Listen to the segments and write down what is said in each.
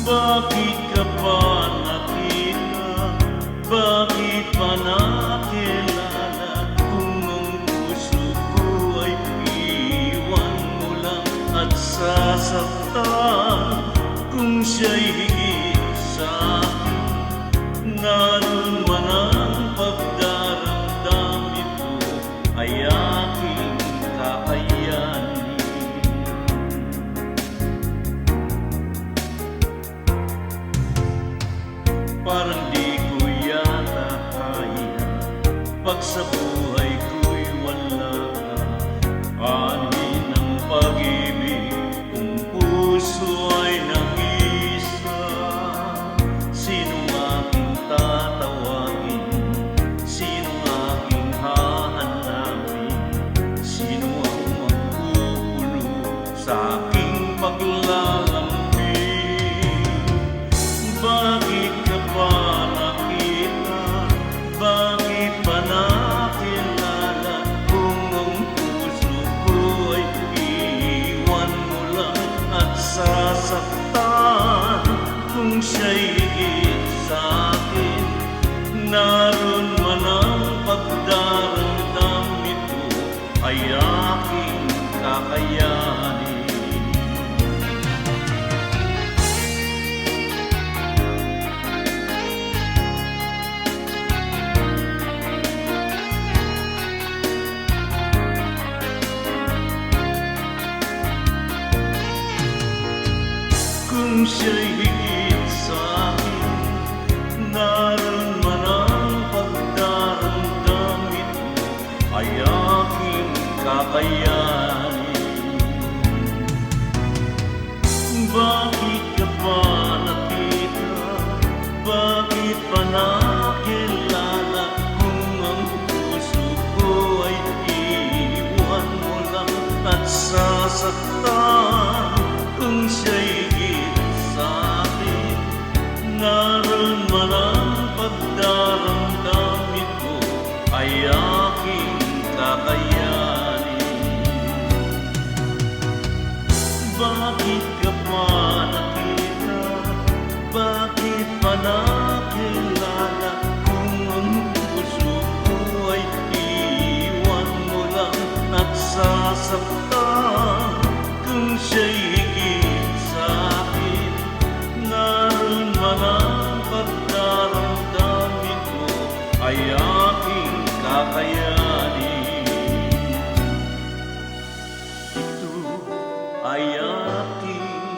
Bakit ka pa nakita? Bakit pa nakilala? Kung ang puso ko ay iwan mo lang at sasaktan. Kung siya'y higit sa akin, naroon man ang pagdaramdam, ito ay aking kakayanin. Parang di ko yata kaya pag sa buhay ko'y wala ka. Anin ang pag-ibig kung puso ay nag-isa. Sinong aking tatawagin? Sinong aking hahanapin? Sino ang magkukulo sa aking paglalambing? Bakit ka pa nakita? Bakit pa nakilala? Kung ang puso ko ay iiwan mo lang at sasaktan. Kung siya'y higit sa akin, naroon man ang pagdaramdam, ito ay aking kakayanin. Kung siya'y higit sa akin, naroon man ang pagdaramdam, ito ay aking kakayanin. Bakit ka pa nakita? Bakit pa nakilala? Kung ang puso ko ay iwan mo lang at sasaktan. Kung siya'y sa akin, naroon man ang pagdaramdam, ito ay aking kakayanin. Bakit ka pa nakita? Bakit pa nakilala? Kung ang puso ko ay iwan mo lang at sasaktan. Kung siya'y higit sa akin, naroon man ang pagdaramdam, ito ay aking kakayanin. Ito ay aking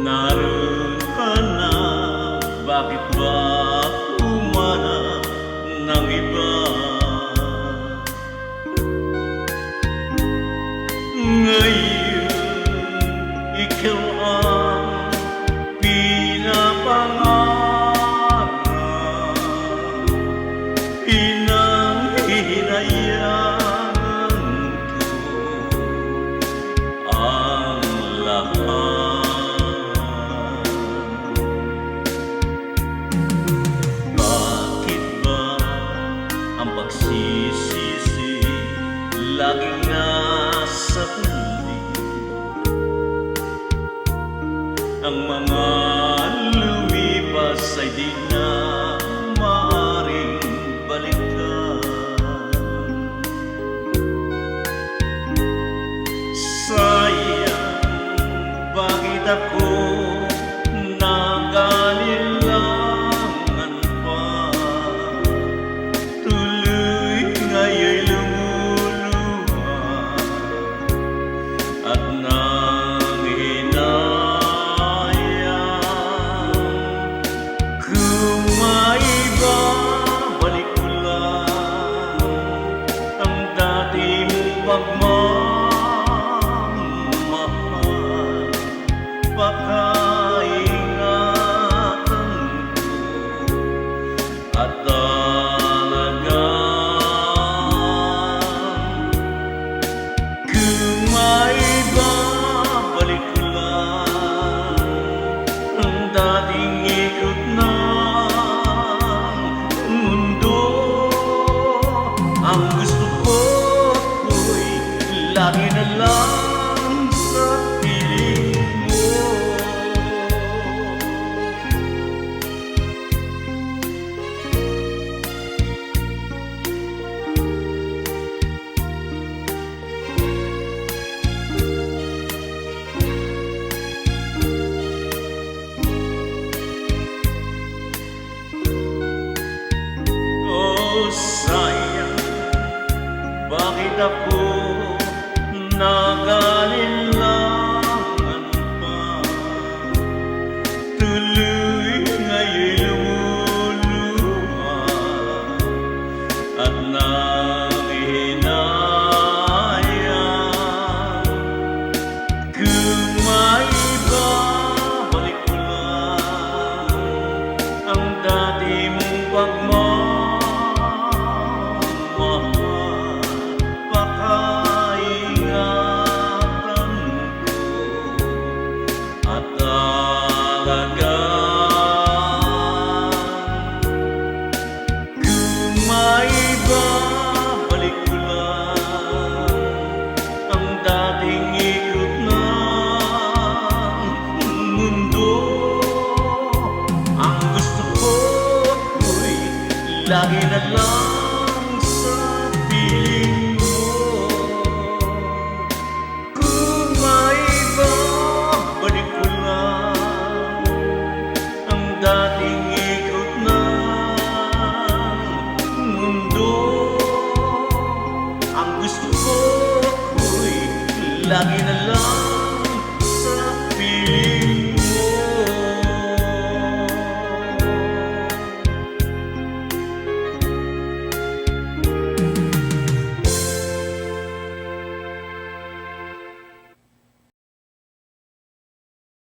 naroon ka na. Bakit ba humanap ng iba? Ngayon, ikaw ang pinapangarap, hinahinayan ko ang lahat. Bakit ba ang pagsisisi laging nasa huli? Ang mga lumipas ay di na maaaring balikan. Sayang, bakit ako nag-alilangan pa? Tuloy ngaya'y lumuluha at kung maibabalik ko lang ang dati mong pagmamahal, baka ingatan ko at talagang kung maibabalik ko lang ang dating ikot ng mundo. Ang gusto ko'y lagi na lang sa piling mo. Sayang, bakit ako nag-alilangan pa? Tuloy ngaya'y lumuluha at nanghihinayang. Kung maibabalik ko lang ang dati mong maibabalik ko lang ang dating ikot ng mundo. Ang gusto ko'y lagi na lang